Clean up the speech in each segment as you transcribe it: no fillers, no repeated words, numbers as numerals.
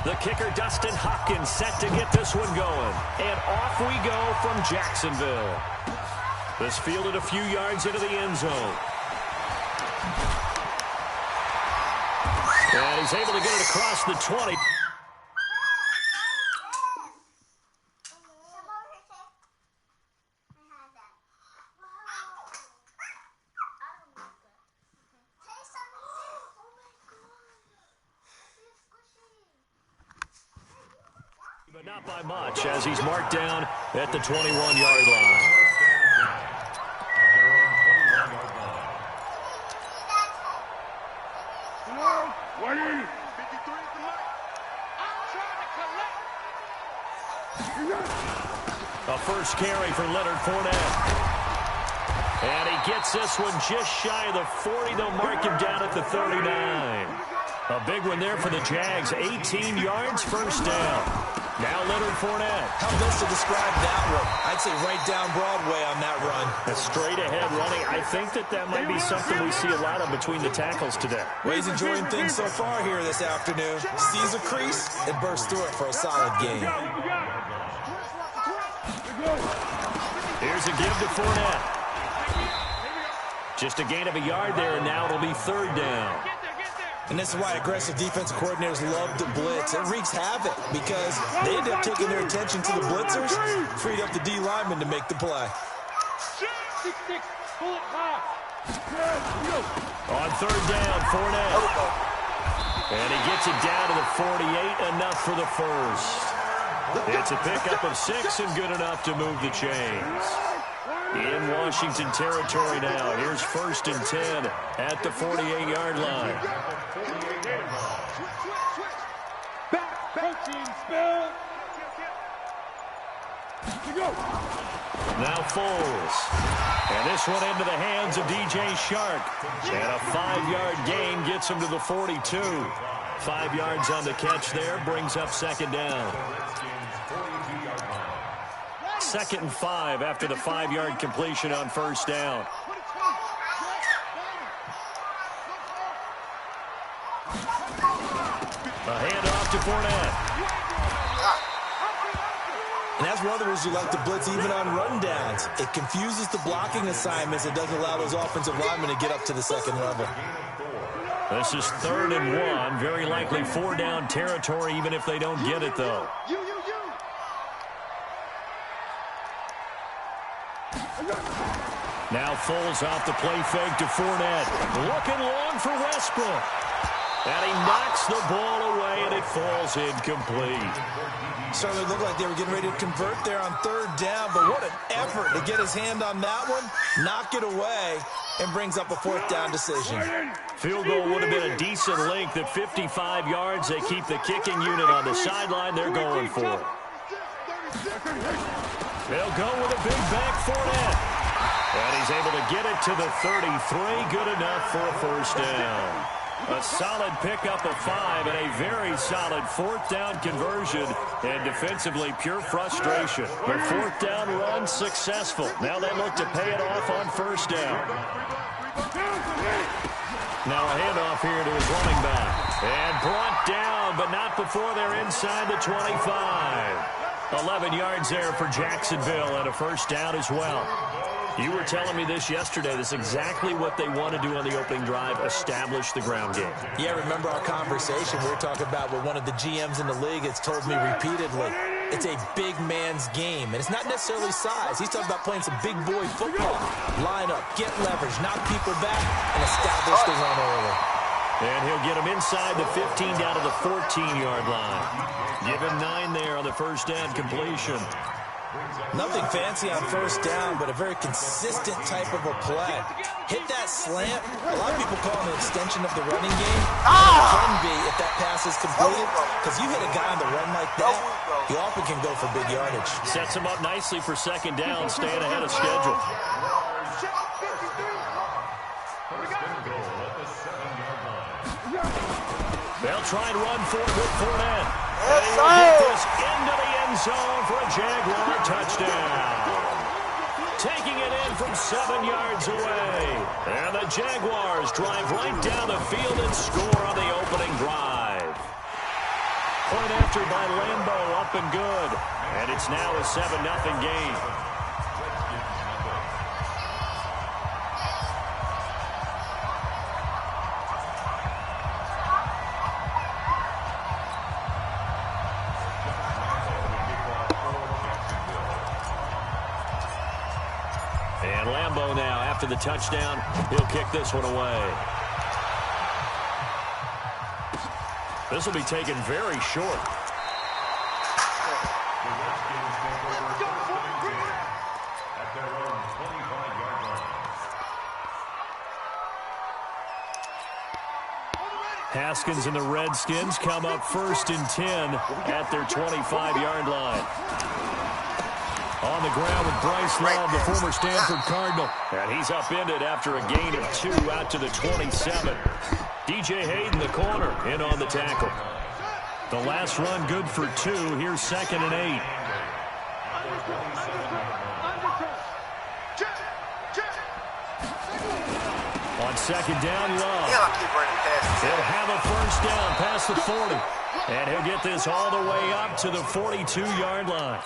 The kicker, Dustin Hopkins, set to get this one going. And off we go from Jacksonville. This fielded a few yards into the end zone. And he's able to get it across the 20. But not by much, as he's marked down at the 21-yard line. A first carry for Leonard Fournette. And he gets this one just shy of the 40. They'll mark him down at the 39. A big one there for the Jags. 18 yards, first down. Now Leonard Fournette. How best to describe that one? I'd say right down Broadway on that run. A straight-ahead running. I think that might be something we see a lot of between the tackles today. Well, he's enjoying things so far here this afternoon. Sees a crease and bursts through it for a solid game. Here's a give to Fournette. Just a gain of a yard there, and now it'll be third down. And this is why aggressive defensive coordinators love to blitz. It wreaks havoc because they end up taking their attention to the blitzers, freed up the D lineman to make the play. On third down, Fournette. And he gets it down to the 48, enough for the first. It's a pickup of 6 and good enough to move the chains. In Washington territory now. Here's first and 10 at the 48-yard line. Now Foles. And this one into the hands of DJ Shark. And a 5-yard gain gets him to the 42. 5 yards on the catch there, brings up second down. 2nd and 5 after the 5-yard completion on first down. A handoff to Fournette. And that's one of the reasons you like to blitz even on rundowns. It confuses the blocking assignments. It doesn't allow those offensive linemen to get up to the second level. This is 3rd and 1. Very likely 4-down territory, even if they don't get it, though. Now Foles off the play fake to Fournette. Looking long for Westbrook. And he knocks the ball away, and it falls incomplete. Certainly looked like they were getting ready to convert there on third down, but what an effort to get his hand on that one, knock it away, and brings up a 4th down decision. Field goal would have been a decent length at 55 yards. They keep the kicking unit on the sideline. They're going for it. They'll go with a big back Fournette. And he's able to get it to the 33. Good enough for a first down. A solid pickup of 5 and a very solid 4th down conversion. And defensively, pure frustration. The 4th down run successful. Now they look to pay it off on first down. Now a handoff here to his running back. And brought down, but not before they're inside the 25. 11 yards there for Jacksonville and a first down as well. You were telling me this yesterday. This is exactly what they want to do on the opening drive, establish the ground game. Yeah, remember our conversation we were talking about with one of the GMs in the league has told me repeatedly, it's a big man's game. And it's not necessarily size. He's talking about playing some big boy football. Line up, get leverage, knock people back, and establish the run early. And he'll get him inside the 15 down to the 14-yard line. Give him 9 there on the first down completion. Nothing fancy on first down, but a very consistent type of a play. Hit that slant. A lot of people call it an extension of the running game. It can be if that pass is completed, because you hit a guy on the run like that, he often can go for big yardage. Sets him up nicely for second down, staying ahead of schedule. They'll try and run for it with Fournette. And he will get this into the end zone for a Jaguar touchdown. Taking it in from 7 yards away. And the Jaguars drive right down the field and score on the opening drive. Point after by Lambeau, up and good. And it's now a 7-0 game. And Lambeau now, after the touchdown, he'll kick this one away. This will be taken very short. Haskins and the Redskins come up 1st and 10 at their 25-yard line. On the ground with Bryce Love, the former Stanford Cardinal. And he's upended after a gain of 2 out to the 27. DJ Hayden, the corner, in on the tackle. The last run good for 2. Here's 2nd and 8. On 2nd down, Love. He'll have a 1st down past the 40. And he'll get this all the way up to the 42-yard line.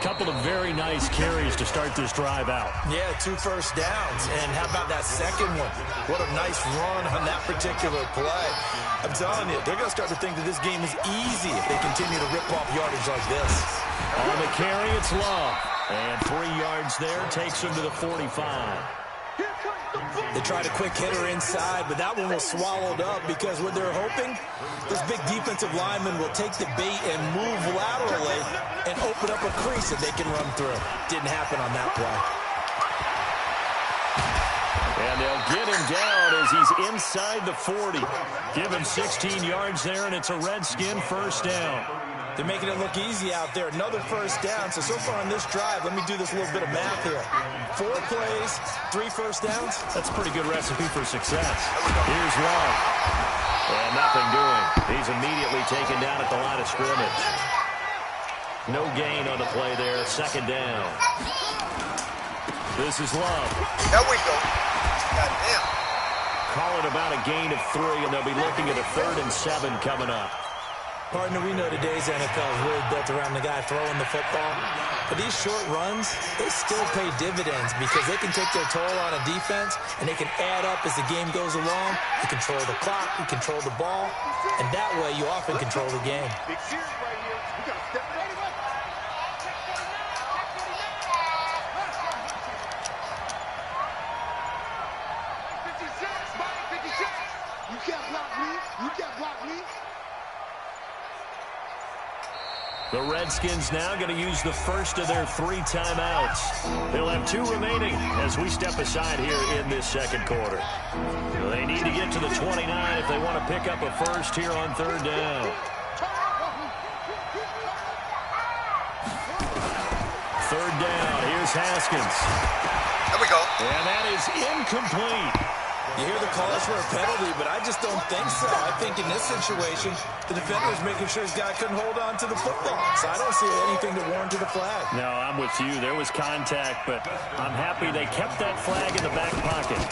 Couple of very nice carries to start this drive out. Yeah, 2 first downs. And how about that second one? What a nice run on that particular play. I'm telling you, they're going to start to think that this game is easy if they continue to rip off yardage like this. On the carry, it's Love. And 3 yards there takes him to the 45. They tried a quick hitter inside, but that one was swallowed up because what they're hoping, this big defensive lineman will take the bait and move laterally and open up a crease that they can run through. Didn't happen on that play. And they'll get him down as he's inside the 40. Give him 16 yards there, and it's a Redskin 1st down. They're making it look easy out there. Another 1st down. So far on this drive, let me do this little bit of math here. 4 plays, 3 first downs. That's a pretty good recipe for success. Here's Love. And nothing doing. He's immediately taken down at the line of scrimmage. No gain on the play there. 2nd down. This is Love. There we go. Goddamn. Call it about a gain of 3, and they'll be looking at a 3rd and 7 coming up. Partner, we know today's NFL is really built around the guy throwing the football. But these short runs, they still pay dividends because they can take their toll on a defense, and they can add up as the game goes along. You control the clock, you control the ball, and that way you often control the game. You can't block me. You can't block me. The Redskins now going to use the first of their 3 timeouts. They'll have 2 remaining as we step aside here in this 2nd quarter. They need to get to the 29 if they want to pick up a 1st here on 3rd down. 3rd down. Here's Haskins. There we go. And that is incomplete. You hear the calls for a penalty, but I just don't think so. I think in this situation, the defender is making sure his guy couldn't hold on to the football. So I don't see anything to warrant a flag. No, I'm with you. There was contact, but I'm happy they kept that flag in the back pocket.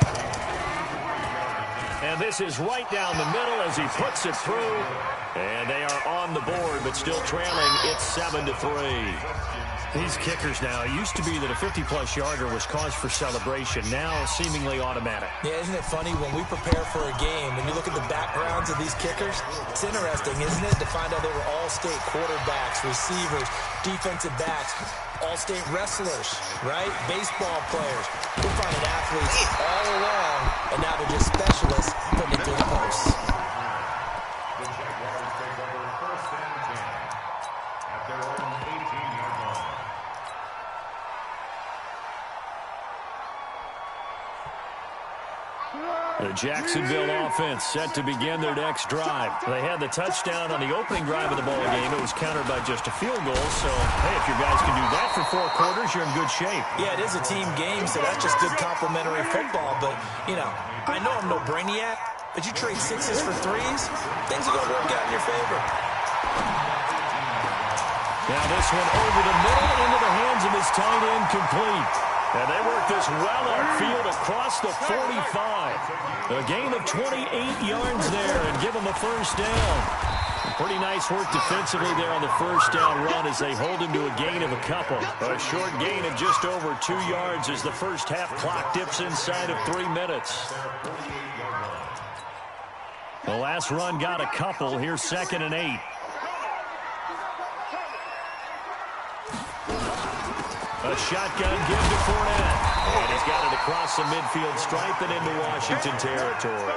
And this is right down the middle as he puts it through. And they are on the board, but still trailing. It's 7-3. These kickers now, it used to be that a 50-plus yarder was cause for celebration. Now, seemingly automatic. Yeah, isn't it funny when we prepare for a game, when you look at the backgrounds of these kickers, it's interesting, isn't it, to find out they were all-state quarterbacks, receivers, defensive backs, all-state wrestlers, right? Baseball players. We're finding athletes all along, and now they're just specialists putting it through the posts. The Jacksonville offense set to begin their next drive. They had the touchdown on the opening drive of the ball game. It was countered by just a field goal. So, hey, if your guys can do that for 4 quarters, you're in good shape. Yeah, it is a team game, so that's just good complimentary football. But, you know, I know I'm no brainiac, but you trade 6s for 3s, things are going to work out in your favor. Now this one over the middle into the hands of his tight end, complete. And they work this well upfield across the 45. A gain of 28 yards there and give them a 1st down. Pretty nice work defensively there on the first down run as they hold him to a gain of a couple. A short gain of just over 2 yards as the first half clock dips inside of 3 minutes. The last run got a couple. Here's 2nd and 8. A shotgun give to Fournette. And he's got it across the midfield stripe and into Washington territory.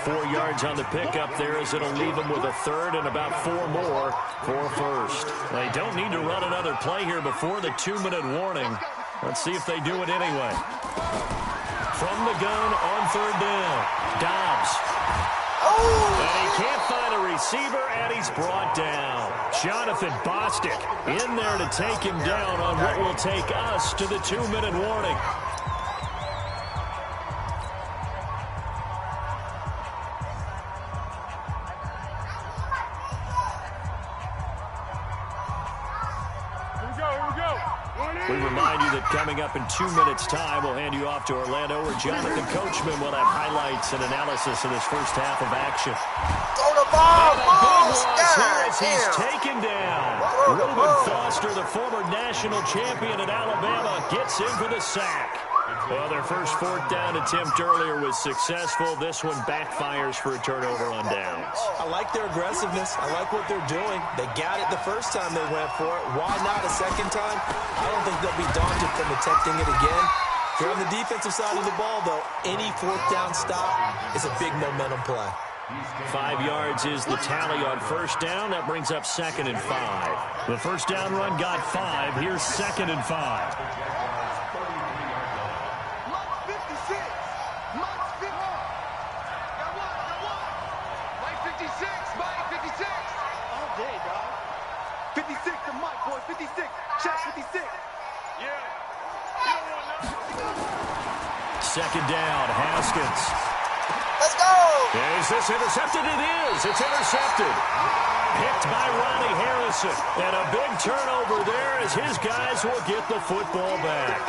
4 yards on the pickup there as it'll leave him with a third and about 4 more for a first. They don't need to run another play here before the 2-minute warning. Let's see if they do it anyway. From the gun on 3rd down. Dobbs. And he can't find a receiver, and he's brought down. Jonathan Bostic in there to take him down on what will take us to the 2-minute warning. We remind you that coming up in 2 minutes' time, we'll hand you off to Orlando, where Jonathan Coachman will have highlights and analysis of this first half of action. Throw the ball, and a big loss here as he's taken down. Reuben Foster, the former national champion at Alabama, gets in for the sack. Well, their first 4th down attempt earlier was successful. This one backfires for a turnover on downs. I like their aggressiveness. I like what they're doing. They got it the first time they went for it. Why not a second time? I don't think they'll be daunted from attempting it again. If you're on the defensive side of the ball, though, any 4th down stop is a big momentum play. 5 yards is the tally on first down. That brings up 2nd and 5. The first down run got 5. Here's 2nd and 5. Second down, Haskins. Let's go! Is this intercepted? It is. It's intercepted. Picked by Ronnie Harrison. And a big turnover there as his guys will get the football back.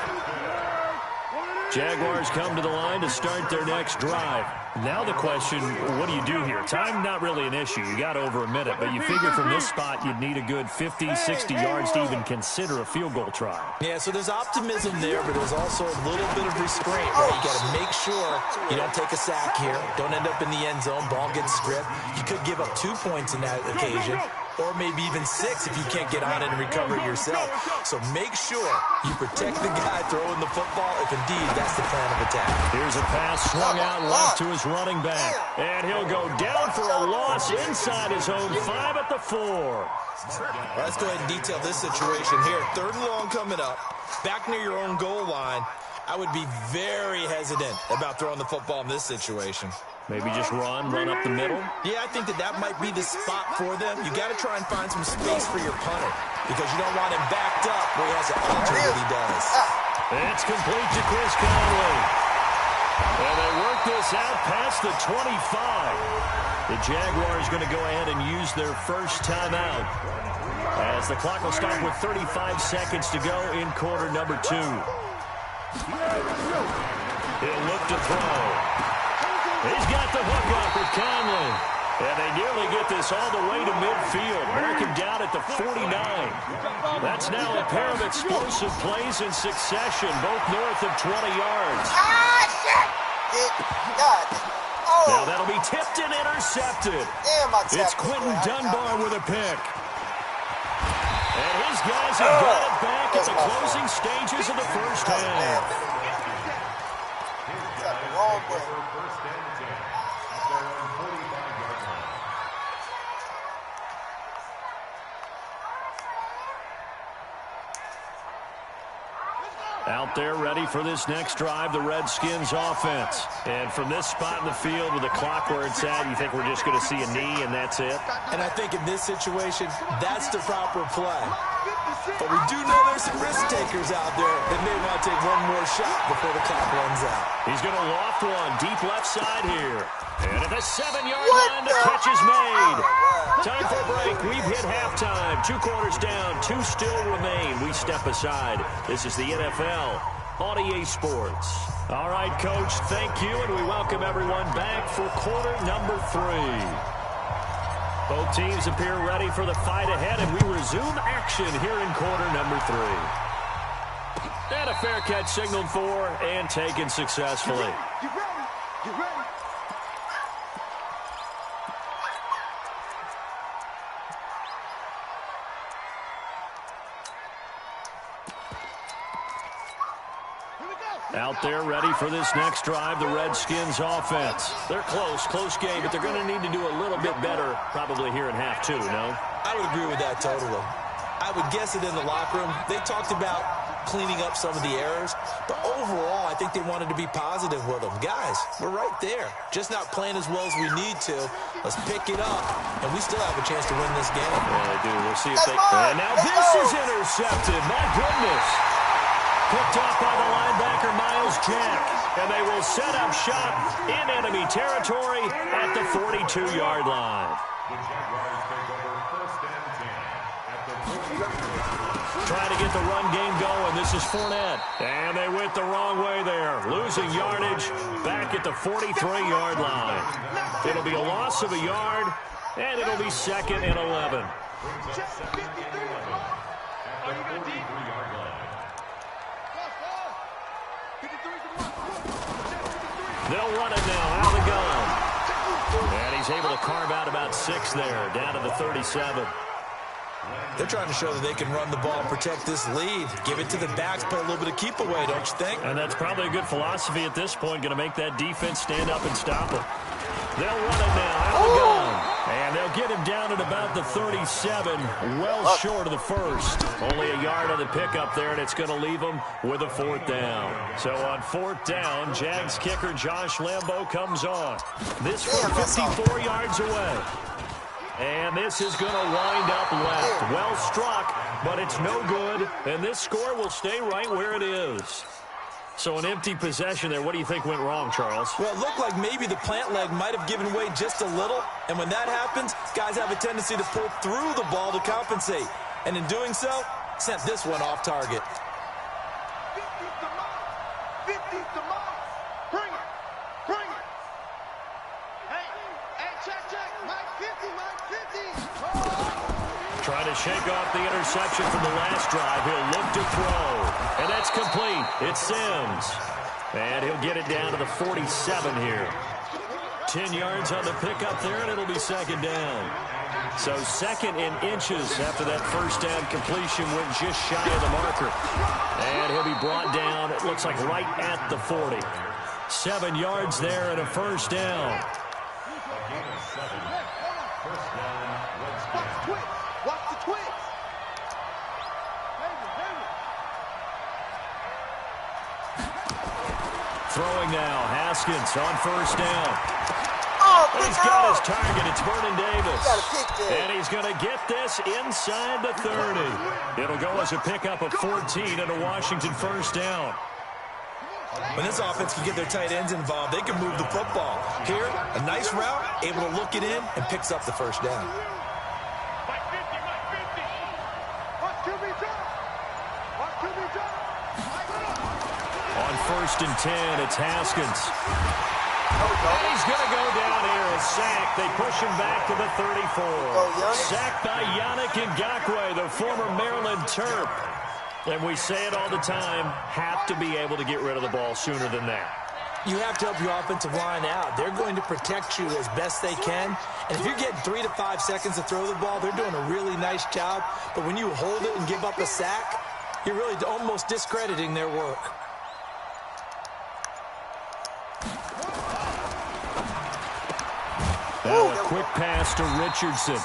Jaguars come to the line to start their next drive. Now the question, what do you do here? Time not really an issue. You got over a minute, but you figure from this spot you'd need a good 50, 60 yards to even consider a field goal try. Yeah, so there's optimism there, but there's also a little bit of restraint, right? You got to make sure you don't take a sack here. Don't end up in the end zone. Ball gets stripped. You could give up 2 points in that occasion, or maybe even 6 if you can't get on it and recover it yourself. So make sure you protect the guy throwing the football if indeed that's the plan of attack. Here's a pass swung out left to his running back. And he'll go down for a loss inside his own 5 at the 4. Let's go ahead and detail this situation here. 3rd and long coming up. Back near your own goal line. I would be very hesitant about throwing the football in this situation. Maybe just run up the middle? Yeah, I think that might be the spot for them. You got to try and find some space for your punter because you don't want him backed up where he has to alter what he does. It's complete to Chris Conley. And they work this out past the 25. The Jaguars going to go ahead and use their first timeout as the clock will stop with 35 seconds to go in quarter number 2. He'll look to throw. He's got the hook up with Conley. And they nearly get this all the way to midfield. Mark him down at the 49. That's now a pair of explosive plays in succession, both north of 20 yards. Ah, shit! Oh. Now that'll be tipped and intercepted. Damn, it's Quentin Dunbar with a pick. And his guys have got it back at the closing stages of the first half. Out there ready for this next drive, the Redskins offense. And from this spot in the field with the clock where it's at, you think we're just going to see a knee and that's it? And I think in this situation, that's the proper play. But we do know there's some risk takers out there that may want to take one more shot before the clock runs out. He's going to loft one deep left side here. And at the 7-yard line, the catch is made. Time for a break. We've hit halftime. 2 quarters down. 2 still remain. We step aside. This is the NFL on EA Sports. All right, Coach, thank you, and we welcome everyone back for quarter number 3. Both teams appear ready for the fight ahead, and we resume action here in quarter number 3. And a fair catch signaled for and taken successfully. Get ready. Get ready. Out there ready for this next drive, the Redskins offense. They're close game, but they're going to need to do a little bit better probably here in half 2, no? I would agree with that totally. I would guess it in the locker room. They talked about cleaning up some of the errors, but overall, I think they wanted to be positive with them. Guys, we're right there. Just not playing as well as we need to. Let's pick it up, and we still have a chance to win this game. Yeah, they do. We'll see if they can. And now this is intercepted. My goodness. Picked off by the linebacker, Miles Jack. And they will set up shop in enemy territory at the 42-yard line. Trying to get the run game going. This is Fournette. And they went the wrong way there. Losing yardage back at the 43-yard line. It'll be a loss of a yard, and it'll be 2nd and 11. They'll run it now out of the gun. And he's able to carve out about 6 there, down to the 37. They're trying to show that they can run the ball and protect this lead. Give it to the backs, play a little bit of keep away, don't you think? And that's probably a good philosophy at this point, going to make that defense stand up and stop them. They'll run it now out of the gun. And they'll get him down at about the 37, well short of the first. Only a yard on the pickup there, and it's going to leave them with a 4th down. So on 4th down, Jags kicker Josh Lambo comes on. This from 54 yards away. And this is going to wind up left. Well struck, but it's no good. And this score will stay right where it is. So an empty possession there. What do you think went wrong, Charles? Well, it looked like maybe the plant leg might have given way just a little. And when that happens, guys have a tendency to pull through the ball to compensate. And in doing so, sent this one off target. 50's the mark. 50's the mark. Bring it. Bring it. Hey, check. Mike 50, Mike 50. Trying to shake off the interception from the last drive. He'll look to throw. And that's complete. It's Sims. And he'll get it down to the 47 here. 10 yards on the pickup there, and it'll be 2nd down. So 2nd in inches after that first down completion went just shy of the marker. And he'll be brought down, it looks like right at the 40. 7 yards there and a 1st down. Watch the twitch. Throwing now, Haskins on 1st down. He's He's got his target. It's Vernon Davis. Got a pick there. And he's going to get this inside the 30. It'll go as a pickup of 14 and a Washington 1st down. When this offense can get their tight ends involved, they can move the football. Here, a nice route, able to look it in, and picks up the 1st down. On 1st and 10, it's Haskins. And he's going to go down here. A sack. They push him back to the 34. Sacked by Yannick Ngakoue, the former Maryland Terp. And we say it all the time, have to be able to get rid of the ball sooner than that. You have to help your offensive line out. They're going to protect you as best they can. And if you're getting 3 to 5 seconds to throw the ball, they're doing a really nice job. But when you hold it and give up a sack, you're really almost discrediting their work. Now a quick pass to Richardson.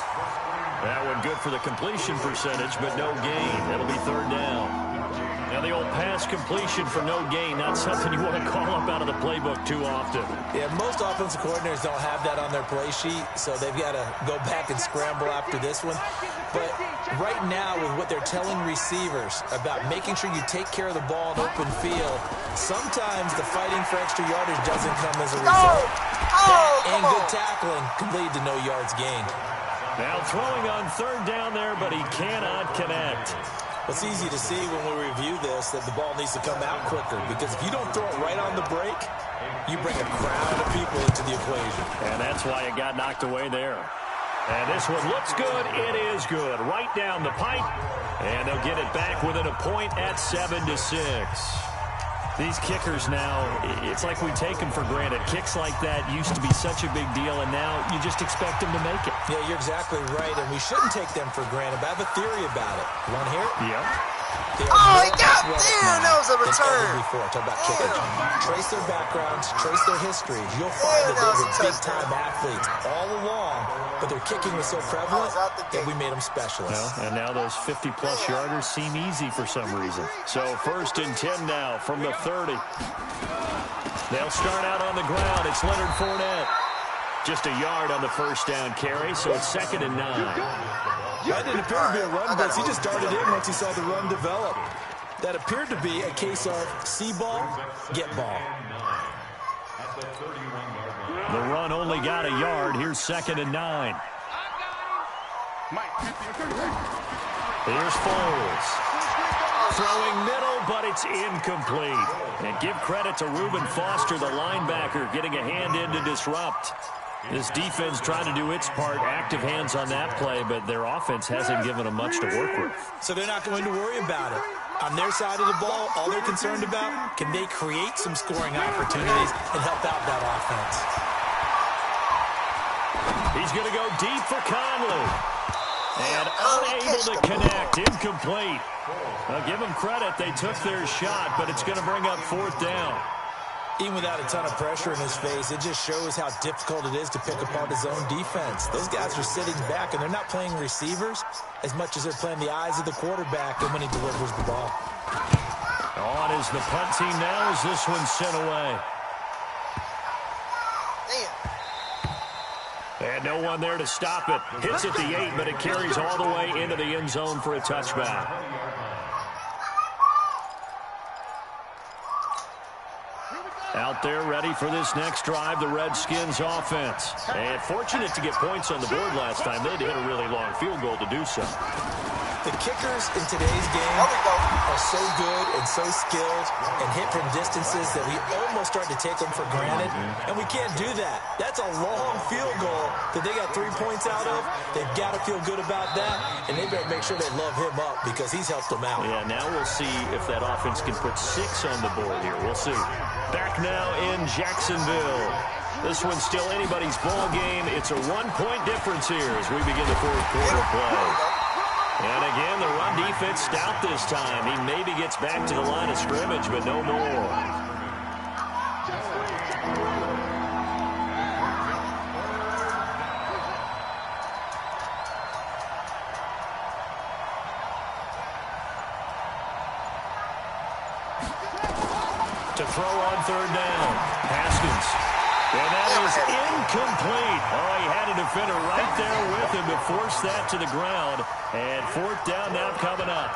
That one good for the completion percentage, but no gain. That'll be 3rd down. Now the old pass completion for no gain, not something you want to call up out of the playbook too often. Yeah, most offensive coordinators don't have that on their play sheet, so they've got to go back and scramble after this one. But right now, with what they're telling receivers about making sure you take care of the ball in open field, sometimes the fighting for extra yardage doesn't come as a result. And good tackling can lead to no yards gained. Now throwing on 3rd down there, but he cannot connect. It's easy to see when we review this that the ball needs to come out quicker, because if you don't throw it right on the break, you bring a crowd of people into the equation. And that's why it got knocked away there. And this one looks good. It is good. Right down the pipe. And they'll get it back within a point at 7-6. These kickers now, it's like we take them for granted. Kicks like that used to be such a big deal, and now you just expect them to make it. Yeah, you're exactly right, and we shouldn't take them for granted. But I have a theory about it. You want to hear it? Yep. Oh, he got damn, that was a return. Before, talk about kickers. Trace their backgrounds, trace their history. You'll find that they were big-time athletes all along, but their kicking was so prevalent that we made them specialists. Well, and now those 50-plus yarders seem easy for some reason. So 1st and 10 now from the 30. They'll start out on the ground. It's Leonard Fournette. Just a yard on the first down carry, so it's 2nd and 9. That didn't appear to be a run blitz. He just darted in once he saw the run develop. That appeared to be a case of see ball, get ball. The run only got a yard. Here's 2nd and 9. Here's Foles. Throwing middle, but it's incomplete. And give credit to Reuben Foster, the linebacker, getting a hand in to disrupt. This defense trying to do its part, active hands on that play, but their offense hasn't given them much to work with. So they're not going to worry about it. On their side of the ball, all they're concerned about, can they create some scoring opportunities and help out that offense? He's going to go deep for Conley. And unable to connect, incomplete. I'll give them credit, they took their shot, but it's going to bring up 4th down. Even without a ton of pressure in his face, it just shows how difficult it is to pick apart his own defense. Those guys are sitting back, and they're not playing receivers as much as they're playing the eyes of the quarterback and when he delivers the ball. On is the punt team now as this one's sent away. And no one there to stop it. Hits at the 8, but it carries all the way into the end zone for a touchback. Out there ready for this next drive, the Redskins offense. And fortunate to get points on the board last time. They had to hit a really long field goal to do so. The kickers in today's game are so good and so skilled and hit from distances that we almost start to take them for granted, and we can't do that. That's a long field goal that they got 3 points out of. They've got to feel good about that, and they better make sure they love him up because he's helped them out. Yeah, now we'll see if that offense can put 6 on the board here. We'll see. Back now in Jacksonville. This one's still anybody's ball game. It's a 1-point difference here as we begin the 4th quarter play. And again, the run defense stout this time. He maybe gets back to the line of scrimmage, but no more. To throw on 3rd down. Haskins. And that is incomplete. Oh, he had a defender right there with him to force that to the ground. And 4th down now coming up.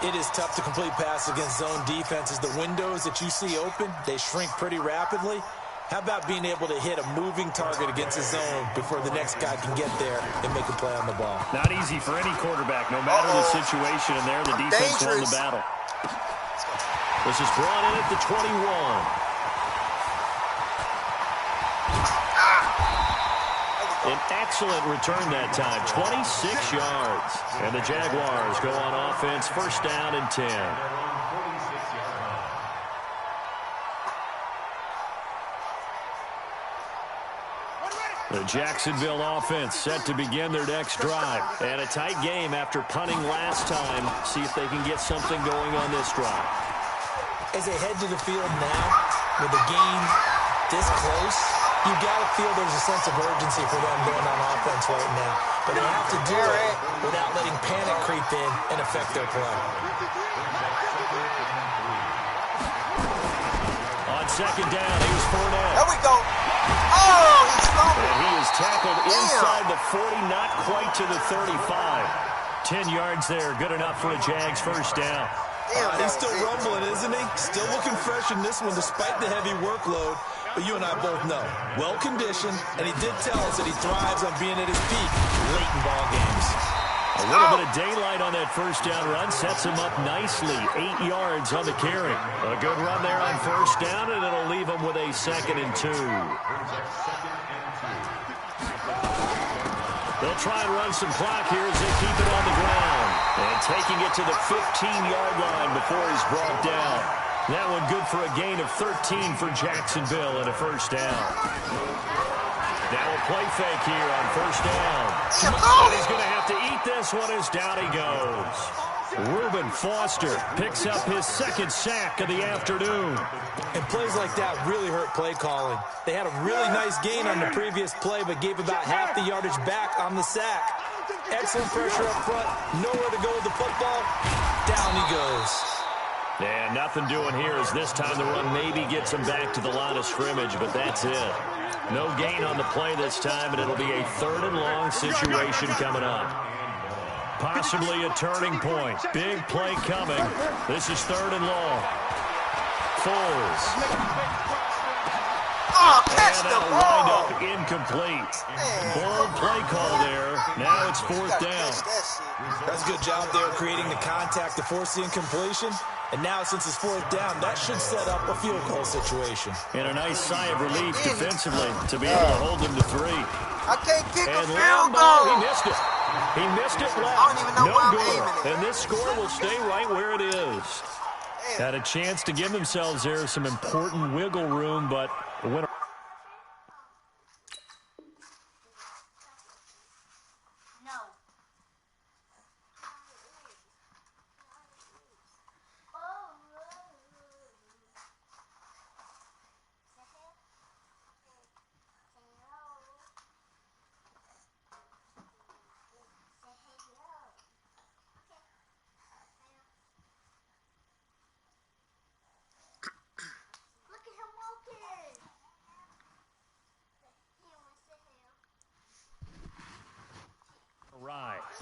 It is tough to complete passes against zone defenses. The windows that you see open, they shrink pretty rapidly. How about being able to hit a moving target against a zone before the next guy can get there and make a play on the ball? Not easy for any quarterback, no matter the situation. And there, the defense won the battle. This is brought in at the 21. An excellent return that time, 26 yards. And the Jaguars go on offense, 1st down and 10. The Jacksonville offense set to begin their next drive. And a tight game after punting last time. See if they can get something going on this drive. As they head to the field now, with the game this close, you got to feel there's a sense of urgency for them going on offense right now. But they have to do it without letting panic creep in and affect their play. On 2nd down, here's Fournette. There we go. Oh, he's fumbled. And he is tackled inside the 40, not quite to the 35. 10 yards there, good enough for a Jags 1st down. He's still rumbling, isn't he? Still looking fresh in this one despite the heavy workload. But you and I both know, well-conditioned, and he did tell us that he thrives on being at his peak late in ball games. A little bit of daylight on that 1st down run sets him up nicely. 8 yards on the carry. A good run there on 1st down, and it'll leave him with a 2nd and 2. They'll try and run some clock here as they keep it on the ground. And taking it to the 15-yard line before he's brought down. That one good for a gain of 13 for Jacksonville and a first down. Now a play fake here on first down. And he's going to have to eat this one as down he goes. Reuben Foster picks up his second sack of the afternoon. And plays like that really hurt play calling. They had a really nice gain on the previous play, but gave about half the yardage back on the sack. Excellent pressure up front. Nowhere to go with the football. Down he goes. And nothing doing here as this time the run maybe gets him back to the line of scrimmage, but that's it. No gain on the play this time, and it'll be a 3rd and long situation coming up. Possibly a turning point. Big play coming. This is 3rd and long. Foles. Oh, catch and the that'll ball. wind up incomplete. Bold play call there. Now it's 4th down. That's a good job there creating the contact to force the incompletion. And now since it's 4th down, that should set up a field goal situation. And a nice sigh of relief defensively to be able to hold them to 3. I can't kick a And field Lambeau, goal. he missed it. He missed it left. I don't even know no where I'm good. aiming it. And this score will stay right where it is. Had a chance to give themselves there some important wiggle room, but the winner.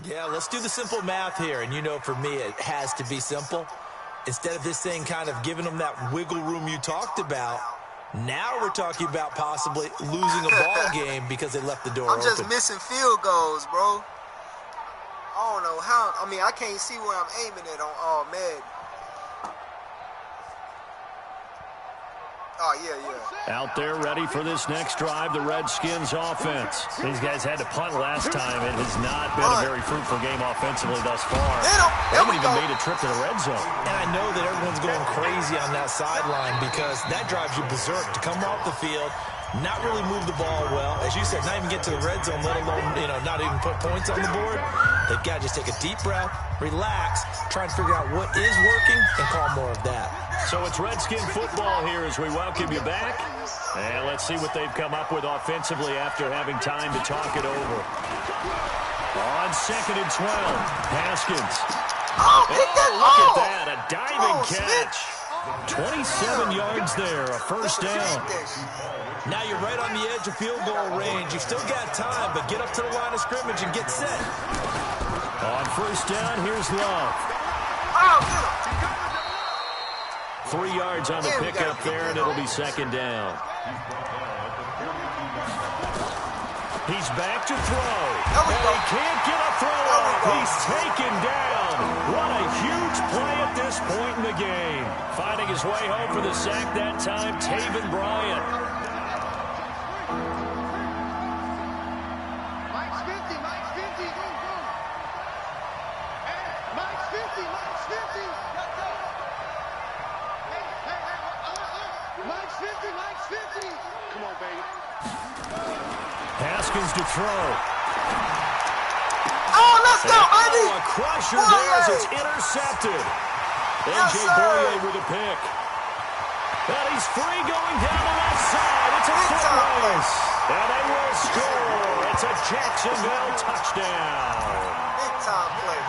Yeah, let's do the simple math here. And you know, for me, it has to be simple. Instead of this thing kind of giving them that wiggle room you talked about, now we're talking about possibly losing a ball game because they left the door open. I'm just missing field goals, bro. I don't know how. I mean, I can't see where I'm aiming it on Madden. Oh, yeah. Out there ready for this next drive, the Redskins offense. These guys had to punt last time. It has not been a very fruitful game offensively thus far. They haven't even made a trip to the red zone. And I know that everyone's going crazy on that sideline because that drives you berserk to come off the field, not really move the ball well. As you said, not even get to the red zone, let alone, not even put points on the board. They've got to just take a deep breath, relax, try and figure out what is working, and call more of that. So it's Redskin football here as we welcome you back. And let's see what they've come up with offensively after having time to talk it over. On 2nd and 12, Haskins. Look at that, a diving catch. 27 yards there, a first down. Now you're right on the edge of field goal range. You've still got time, but get up to the line of scrimmage and get set. On first down, here's Love. 3 yards on the pickup there, and it'll be 2nd down. He's back to throw. And he can't get a throw off. He's taken down. What a huge play at this point in the game. Finding his way home for the sack that time, Taven Bryant. Mike's 50. Mike's 50. Mike's 50. Come on, baby. Haskins to throw. Oh, let's go, baby. A crusher there as it's intercepted. Yes, A.J. sir. Boye with a pick. And he's free going down the left side. It's a foot time race. And they will score. It's a Jacksonville touchdown. Big time play.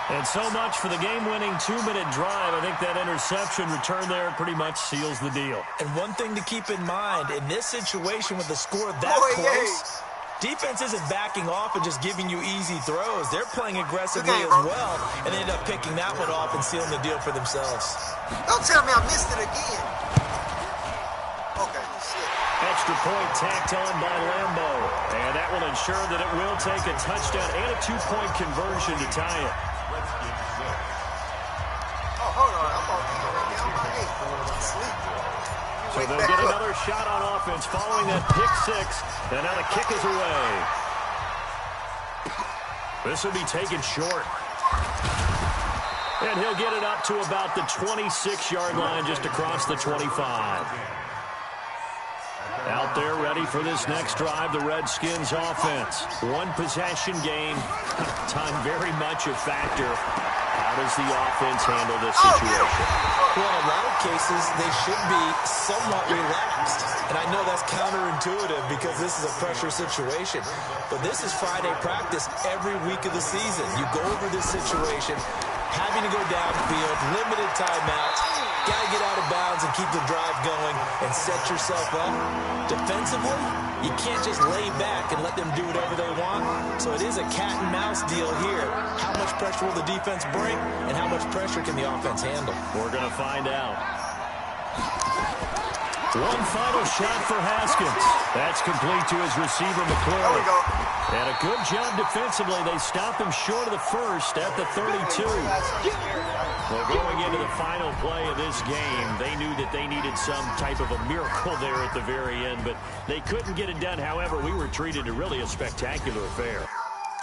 And so much for the game-winning 2-minute drive. I think that interception return there pretty much seals the deal. And one thing to keep in mind, in this situation with the score that close, defense isn't backing off and just giving you easy throws. They're playing aggressively as well, and they end up picking that one off and sealing the deal for themselves. Don't tell me I missed it again. Okay, shit. Extra point tacked on by Lambeau. And that will ensure that it will take a touchdown and a 2-point conversion to tie it. Oh, hold on. I'm on my 8. Sleep. So they'll get another shot on offense following that pick six. And now the kick is away. This will be taken short. And he'll get it up to about the 26-yard line, just across the 25. Out there ready for this next drive, the Redskins offense. One possession game. Time very much a factor. How does the offense handle this situation? Well, in a lot of cases, they should be somewhat relaxed. And I know that's counterintuitive because this is a pressure situation. But this is Friday practice every week of the season. You go over this situation, having to go downfield, limited timeouts, got to get out of bounds and keep the drive going and set yourself up. Defensively, you can't just lay back and let them do whatever they want. So it is a cat and mouse deal here. How much pressure will the defense bring and how much pressure can the offense handle? We're going to find out. One final shot for Haskins. That's complete to his receiver, McClure. There we go. And a good job defensively. They stop him short of the first at the 32. Well, going into the final play of this game, they knew that they needed some type of a miracle there at the very end, but they couldn't get it done. However, we were treated to really a spectacular affair.